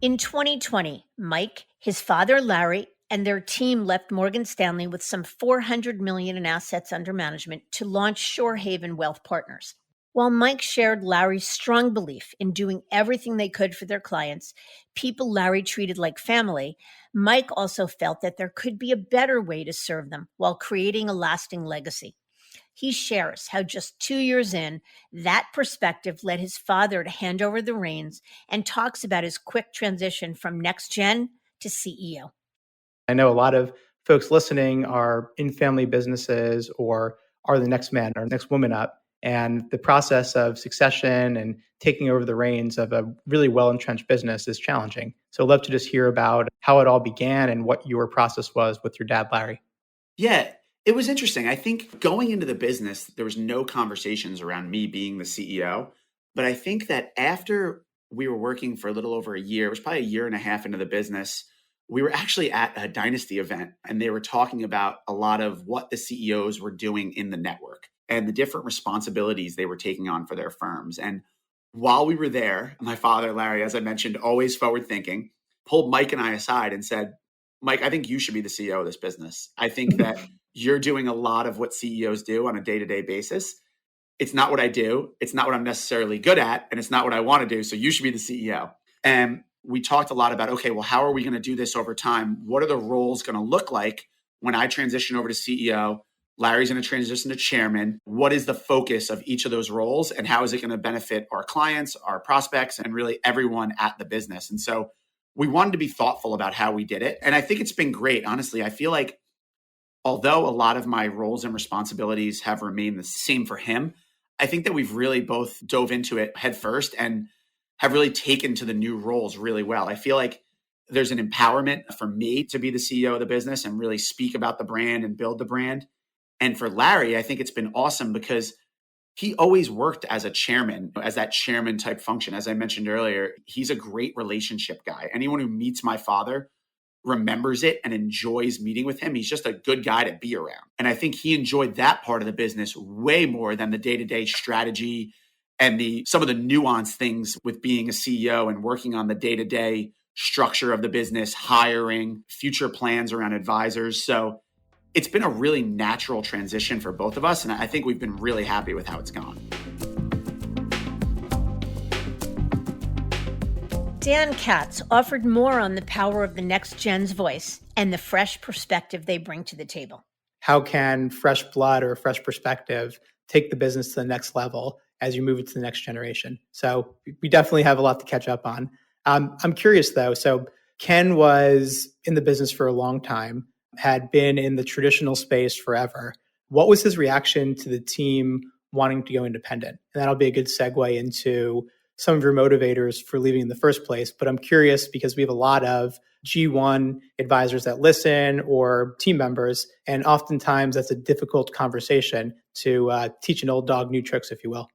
In 2020, Mike, his father Larry, and their team left Morgan Stanley with some $400 million in assets under management to launch Shorehaven Wealth Partners. While Mike shared Larry's strong belief in doing everything they could for their clients, people Larry treated like family, Mike also felt that there could be a better way to serve them while creating a lasting legacy. He shares how just 2 years in, that perspective led his father to hand over the reins, and talks about his quick transition from next gen to CEO. I know a lot of folks listening are in family businesses or are the next man or next woman up. And the process of succession and taking over the reins of a really well-entrenched business is challenging. So I'd love to just hear about how it all began and what your process was with your dad, Larry. Yeah, it was interesting. I think going into the business, there was no conversations around me being the CEO. But I think that after we were working for a little over a year. It was probably a year and a half into the business. We were actually at a Dynasty event, and they were talking about a lot of what the CEOs were doing in the network and the different responsibilities they were taking on for their firms. And while we were there, my father, Larry, as I mentioned, always forward thinking, pulled Mike and I aside and said, Mike, I think you should be the CEO of this business. I think that you're doing a lot of what CEOs do on a day-to-day basis. It's not what I do. It's not what I'm necessarily good at. And it's not what I want to do. So you should be the CEO. And we talked a lot about, okay, well, how are we going to do this over time? What are the roles going to look like when I transition over to CEO? Larry's going to transition to chairman. What is the focus of each of those roles? And how is it going to benefit our clients, our prospects, and really everyone at the business? And so we wanted to be thoughtful about how we did it. And I think it's been great. Honestly, I feel like although a lot of my roles and responsibilities have remained the same for him, I think that we've really both dove into it head first and have really taken to the new roles really well. I feel like there's an empowerment for me to be the CEO of the business and really speak about the brand and build the brand. And for Larry, I think it's been awesome because he always worked as a chairman, as that chairman type function. As I mentioned earlier, he's a great relationship guy. Anyone who meets my father remembers it and enjoys meeting with him. He's just a good guy to be around. And I think he enjoyed that part of the business way more than the day-to-day strategy and some of the nuanced things with being a CEO and working on the day-to-day structure of the business, hiring, future plans around advisors. So it's been a really natural transition for both of us. And I think we've been really happy with how it's gone. Dan Katz offered more on the power of the next gen's voice and the fresh perspective they bring to the table. How can fresh blood or fresh perspective take the business to the next level as you move it to the next generation? So we definitely have a lot to catch up on. I'm curious though. So Ken was in the business for a long time, had been in the traditional space forever. What was his reaction to the team wanting to go independent? And that'll be a good segue into some of your motivators for leaving in the first place. But I'm curious because we have a lot of G1 advisors that listen or team members, and oftentimes that's a difficult conversation to teach an old dog new tricks, if you will.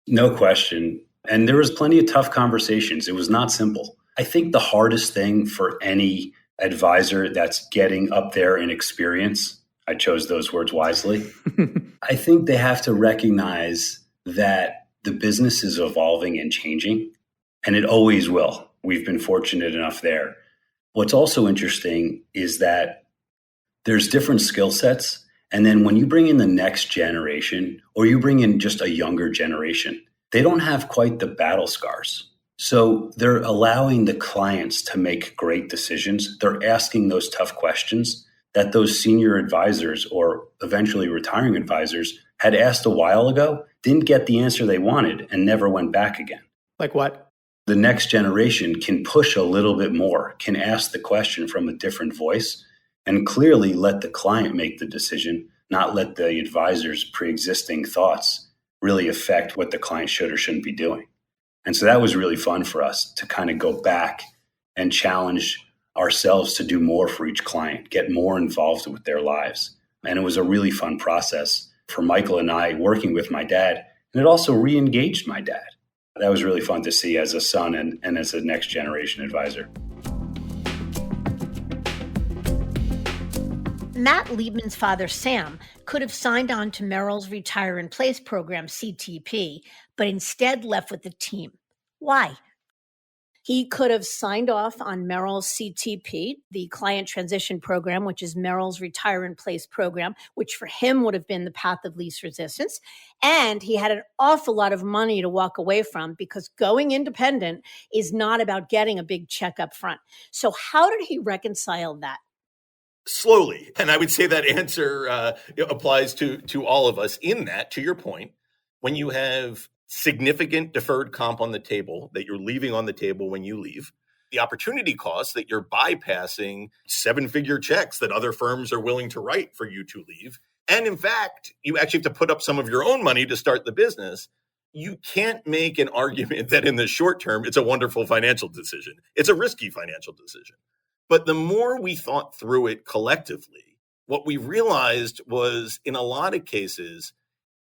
No question. And there was plenty of tough conversations. It was not simple. I think the hardest thing for any advisor that's getting up there in experience, I chose those words wisely, I think they have to recognize that the business is evolving and changing, and it always will. We've been fortunate enough there. What's also interesting is that there's different skill sets. And then when you bring in the next generation, or you bring in just a younger generation, they don't have quite the battle scars. So they're allowing the clients to make great decisions. They're asking those tough questions that those senior advisors or eventually retiring advisors had asked a while ago, didn't get the answer they wanted, and never went back again. Like what? The next generation can push a little bit more, can ask the question from a different voice, and clearly let the client make the decision, not let the advisor's pre-existing thoughts really affect what the client should or shouldn't be doing. And so that was really fun for us to kind of go back and challenge ourselves to do more for each client, get more involved with their lives. And it was a really fun process for Michael and I working with my dad. And it also re-engaged my dad. That was really fun to see as a son and as a next generation advisor. Matt Liebman's father, Sam, could have signed on to Merrill's Retire in Place program, CTP, but instead left with the team. Why? He could have signed off on Merrill's CTP, the client transition program, which is Merrill's Retire in Place program, which for him would have been the path of least resistance. And he had an awful lot of money to walk away from because going independent is not about getting a big check up front. So how did he reconcile that? Slowly. And I would say that answer applies to all of us in that, to your point, when you have significant deferred comp on the table that you're leaving on the table when you leave, the opportunity cost that you're bypassing 7-figure checks that other firms are willing to write for you to leave. And in fact, you actually have to put up some of your own money to start the business. You can't make an argument that in the short term, it's a wonderful financial decision. It's a risky financial decision. But the more we thought through it collectively, what we realized was in a lot of cases,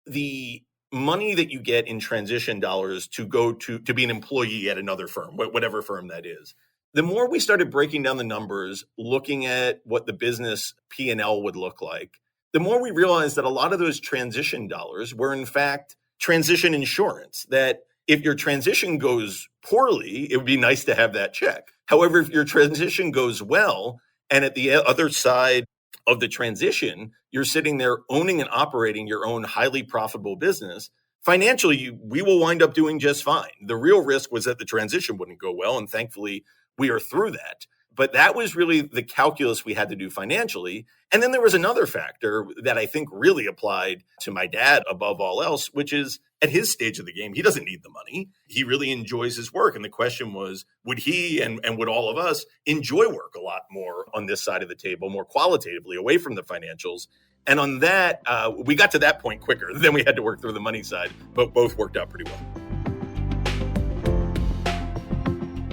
the money that you get in transition dollars to go to be an employee at another firm, whatever firm that is. The more we started breaking down the numbers, looking at what the business P&L would look like, the more we realized that a lot of those transition dollars were in fact transition insurance, that if your transition goes poorly, it would be nice to have that check. However, if your transition goes well, and at the other side of the transition, you're sitting there owning and operating your own highly profitable business, financially, we will wind up doing just fine. The real risk was that the transition wouldn't go well, and thankfully, we are through that. But that was really the calculus we had to do financially. And then there was another factor that I think really applied to my dad above all else, which is at his stage of the game, he doesn't need the money. He really enjoys his work. And the question was, would he and would all of us enjoy work a lot more on this side of the table, more qualitatively, away from the financials? And on that, we got to that point quicker. Then we had to work through the money side, but both worked out pretty well.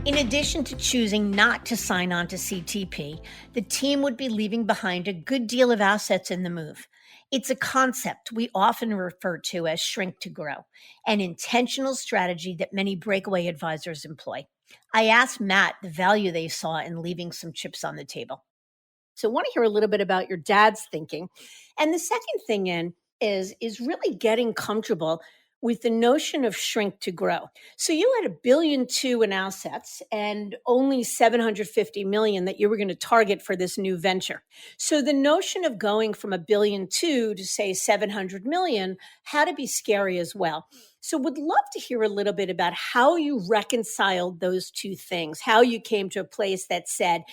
In addition to choosing not to sign on to CTP, the team would be leaving behind a good deal of assets in the move. It's a concept we often refer to as shrink to grow, an intentional strategy that many breakaway advisors employ. I asked Matt the value they saw in leaving some chips on the table. So I want to hear a little bit about your dad's thinking. And the second thing is really getting comfortable with the notion of shrink to grow. So you had $1.2 billion in assets and only $750 million that you were going to target for this new venture. So the notion of going from $1.2 billion to say $700 million had to be scary as well. So would love to hear a little bit about how you reconciled those two things, how you came to a place that said,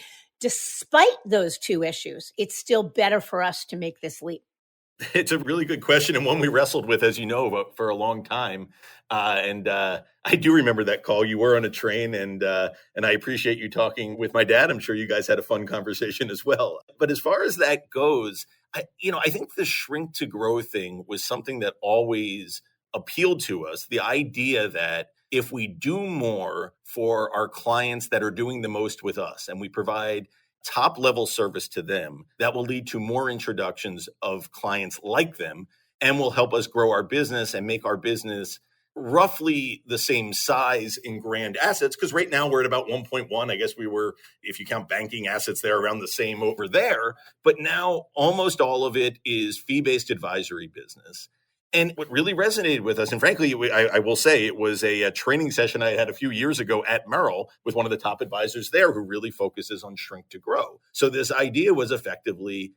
despite those two issues, it's still better for us to make this leap. It's a really good question, and one we wrestled with, as you know, for a long time. And I do remember that call. You were on a train, and I appreciate you talking with my dad. I'm sure you guys had a fun conversation as well. But as far as that goes, I think the shrink to grow thing was something that always appealed to us. The idea that if we do more for our clients that are doing the most with us, and we provide top level service to them, that will lead to more introductions of clients like them and will help us grow our business and make our business roughly the same size in grand assets. Because right now we're at about 1.1. I guess we were, if you count banking assets, they're around the same over there. But now almost all of it is fee-based advisory business. And what really resonated with us, and frankly, I will say it was a training session I had a few years ago at Merrill with one of the top advisors there who really focuses on shrink to grow. So this idea was effectively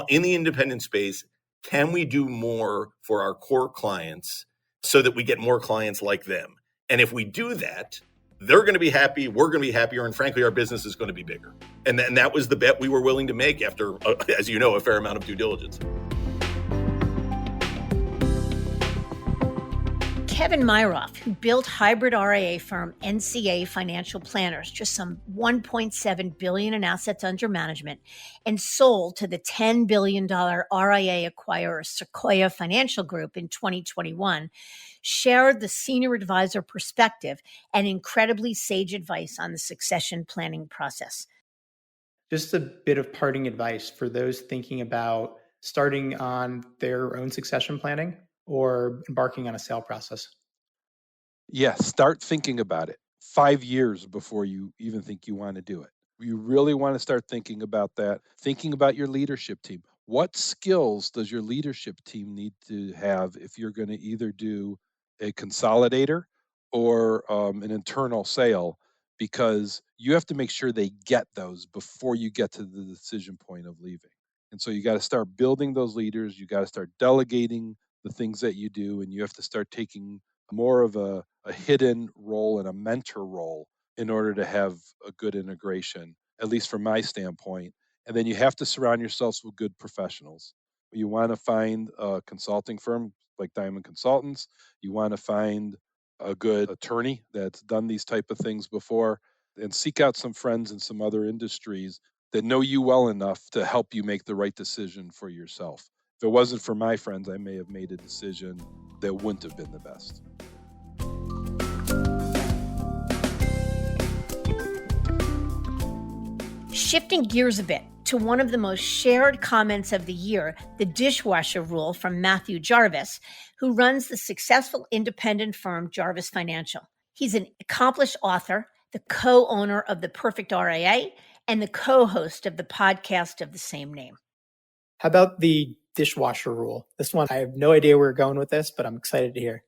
in the independent space, can we do more for our core clients so that we get more clients like them? And if we do that, they're going to be happy, we're going to be happier, and frankly, our business is going to be bigger. And that was the bet we were willing to make after, as you know, a fair amount of due diligence. Kevin Myroff, who built hybrid RIA firm NCA Financial Planners, just some $1.7 billion in assets under management, and sold to the $10 billion RIA acquirer Sequoia Financial Group in 2021, shared the senior advisor perspective and incredibly sage advice on the succession planning process. Just a bit of parting advice for those thinking about starting on their own succession planning or embarking on a sale process. Yes, start thinking about it 5 years before you even think you want to do it. You really want to start thinking about that, thinking about your leadership team. What skills does your leadership team need to have if you're going to either do a consolidator or an internal sale? Because you have to make sure they get those before you get to the decision point of leaving. And so you got to start building those leaders. You got to start delegating the things that you do, and you have to start taking more of a hidden role and a mentor role in order to have a good integration, at least from my standpoint. And then you have to surround yourselves with good professionals. You want to find a consulting firm like Diamond Consultants. You want to find a good attorney that's done these type of things before, and seek out some friends in some other industries that know you well enough to help you make the right decision for yourself. If it wasn't for my friends, I may have made a decision that wouldn't have been the best. Shifting gears a bit to one of the most shared comments of the year, the dishwasher rule from Matthew Jarvis, who runs the successful independent firm Jarvis Financial. He's an accomplished author, the co-owner of The Perfect RIA, and the co-host of the podcast of the same name. How about the dishwasher rule? This one, I have no idea where we're going with this, but I'm excited to hear.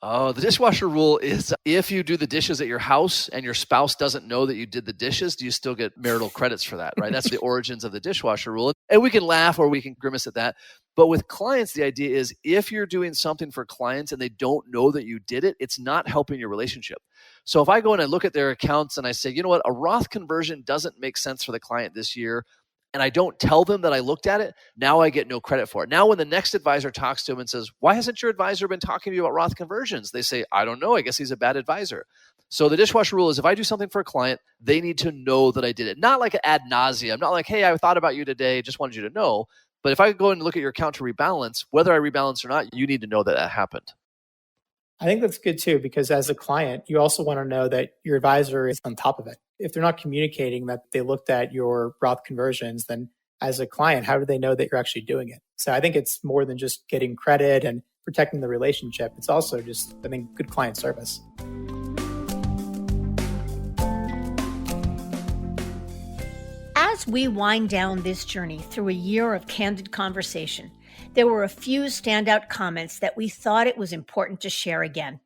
Oh, the dishwasher rule is if you do the dishes at your house and your spouse doesn't know that you did the dishes, do you still get marital credits for that, right? That's the origins of the dishwasher rule. And we can laugh or we can grimace at that. But with clients, the idea is if you're doing something for clients and they don't know that you did it, it's not helping your relationship. So if I go in and look at their accounts and I say, you know what, a Roth conversion doesn't make sense for the client this year, and I don't tell them that I looked at it, now I get no credit for it. Now when the next advisor talks to him and says, why hasn't your advisor been talking to you about Roth conversions? They say, I don't know. I guess he's a bad advisor. So the dishwasher rule is if I do something for a client, they need to know that I did it. Not like ad nauseum, not like, hey, I thought about you today, just wanted you to know. But if I go and look at your account to rebalance, whether I rebalance or not, you need to know that that happened. I think that's good too, because as a client, you also want to know that your advisor is on top of it. If they're not communicating that they looked at your Roth conversions, then as a client, how do they know that you're actually doing it? So I think it's more than just getting credit and protecting the relationship. It's also just, I think, good client service. As we wind down this journey through a year of candid conversation, there were a few standout comments that we thought it was important to share again.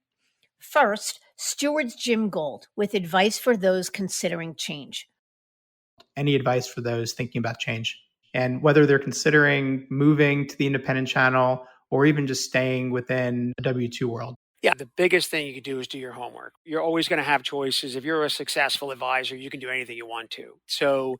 First, Steward's Jim Gold with advice for those considering change. Any advice for those thinking about change? And whether they're considering moving to the independent channel or even just staying within the W-2 world. Yeah, the biggest thing you can do is do your homework. You're always going to have choices. If you're a successful advisor, you can do anything you want to. So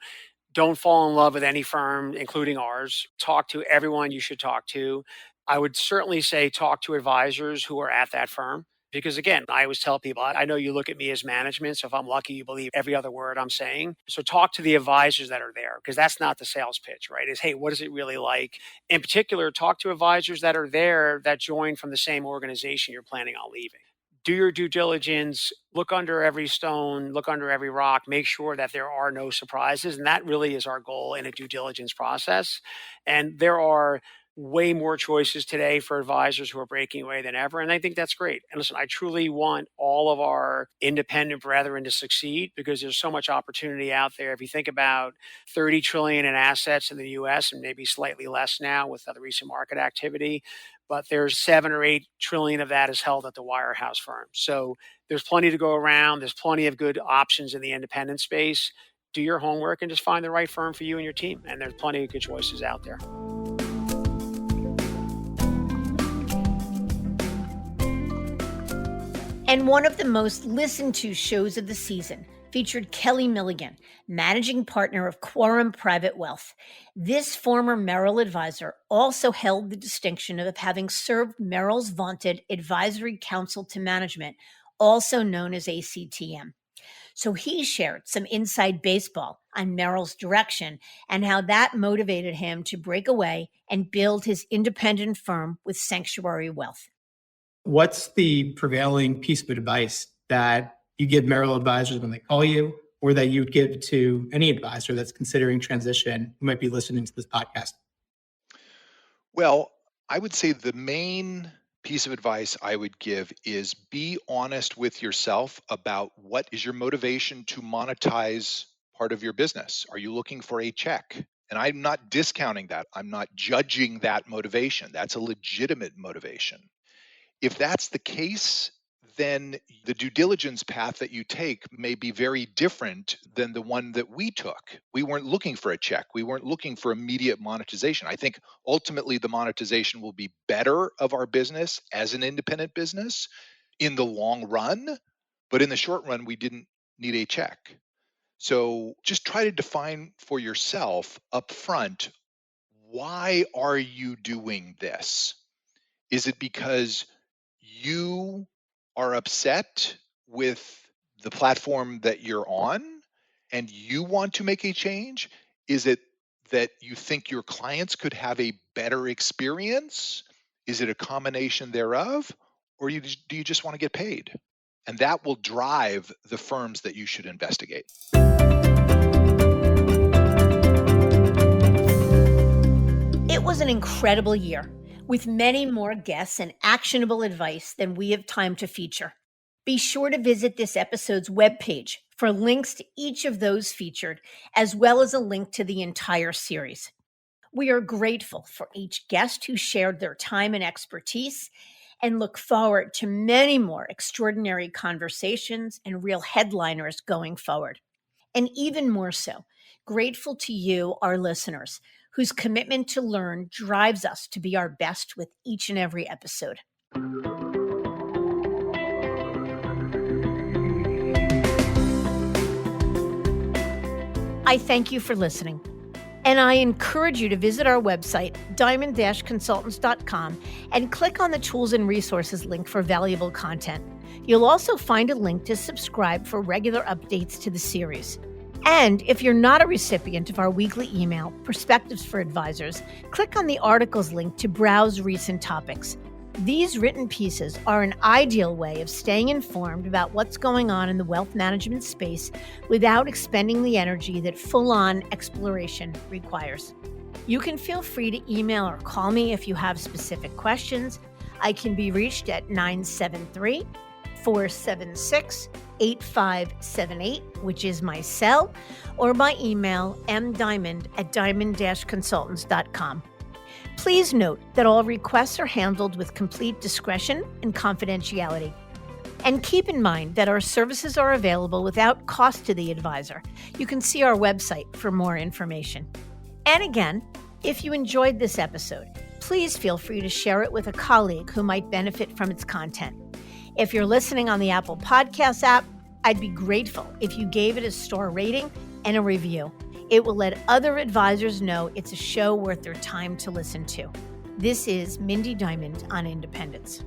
don't fall in love with any firm, including ours. Talk to everyone you should talk to. I would certainly say talk to advisors who are at that firm. Because again, I always tell people, I know you look at me as management, so if I'm lucky, you believe every other word I'm saying. So talk to the advisors that are there, because that's not the sales pitch, right? Is, hey, what is it really like? In particular, talk to advisors that are there that joined from the same organization you're planning on leaving. Do your due diligence, look under every stone, look under every rock, make sure that there are no surprises. And that really is our goal in a due diligence process. And there are way more choices today for advisors who are breaking away than ever. And I think that's great. And listen, I truly want all of our independent brethren to succeed because there's so much opportunity out there. If you think about 30 trillion in assets in the US and maybe slightly less now with the recent market activity, but there's 7 or 8 trillion of that is held at the wirehouse firms. So there's plenty to go around. There's plenty of good options in the independent space. Do your homework and just find the right firm for you and your team. And there's plenty of good choices out there. And one of the most listened to shows of the season featured Kelly Milligan, managing partner of Quorum Private Wealth. This former Merrill advisor also held the distinction of having served Merrill's vaunted Advisory Council to Management, also known as ACTM. So he shared some inside baseball on Merrill's direction and how that motivated him to break away and build his independent firm with Sanctuary Wealth. What's the prevailing piece of advice that you give Merrill advisors when they call you, or that you would give to any advisor that's considering transition who might be listening to this podcast? Well, I would say the main piece of advice I would give is be honest with yourself about what is your motivation to monetize part of your business. Are you looking for a check? And I'm not discounting that. I'm not judging that motivation. That's a legitimate motivation. If that's the case, then the due diligence path that you take may be very different than the one that we took. We weren't looking for a check. We weren't looking for immediate monetization. I think ultimately the monetization will be better of our business as an independent business in the long run, but in the short run, we didn't need a check. So just try to define for yourself up front, why are you doing this? Is it because you are upset with the platform that you're on and you want to make a change? Is it that you think your clients could have a better experience? Is it a combination thereof? Or do you just want to get paid? And that will drive the firms that you should investigate. was an incredible year with many more guests and actionable advice than we have time to feature. Be sure to visit this episode's webpage for links to each of those featured, as well as a link to the entire series. We are grateful for each guest who shared their time and expertise and look forward to many more extraordinary conversations and real headliners going forward. And even more so, grateful to you, our listeners, whose commitment to learn drives us to be our best with each and every episode. I thank you for listening, and I encourage you to visit our website, diamond-consultants.com, and click on the Tools and Resources link for valuable content. You'll also find a link to subscribe for regular updates to the series. And if you're not a recipient of our weekly email, Perspectives for Advisors, click on the articles link to browse recent topics. These written pieces are an ideal way of staying informed about what's going on in the wealth management space without expending the energy that full-on exploration requires. You can feel free to email or call me if you have specific questions. I can be reached at 973-476-8578, which is my cell, or by email mdiamond@diamond-consultants.com. Please note that all requests are handled with complete discretion and confidentiality. And keep in mind that our services are available without cost to the advisor. You can see our website for more information. And again, if you enjoyed this episode, please feel free to share it with a colleague who might benefit from its content. If you're listening on the Apple Podcasts app, I'd be grateful if you gave it a star rating and a review. It will let other advisors know it's a show worth their time to listen to. This is Mindy Diamond on Independence.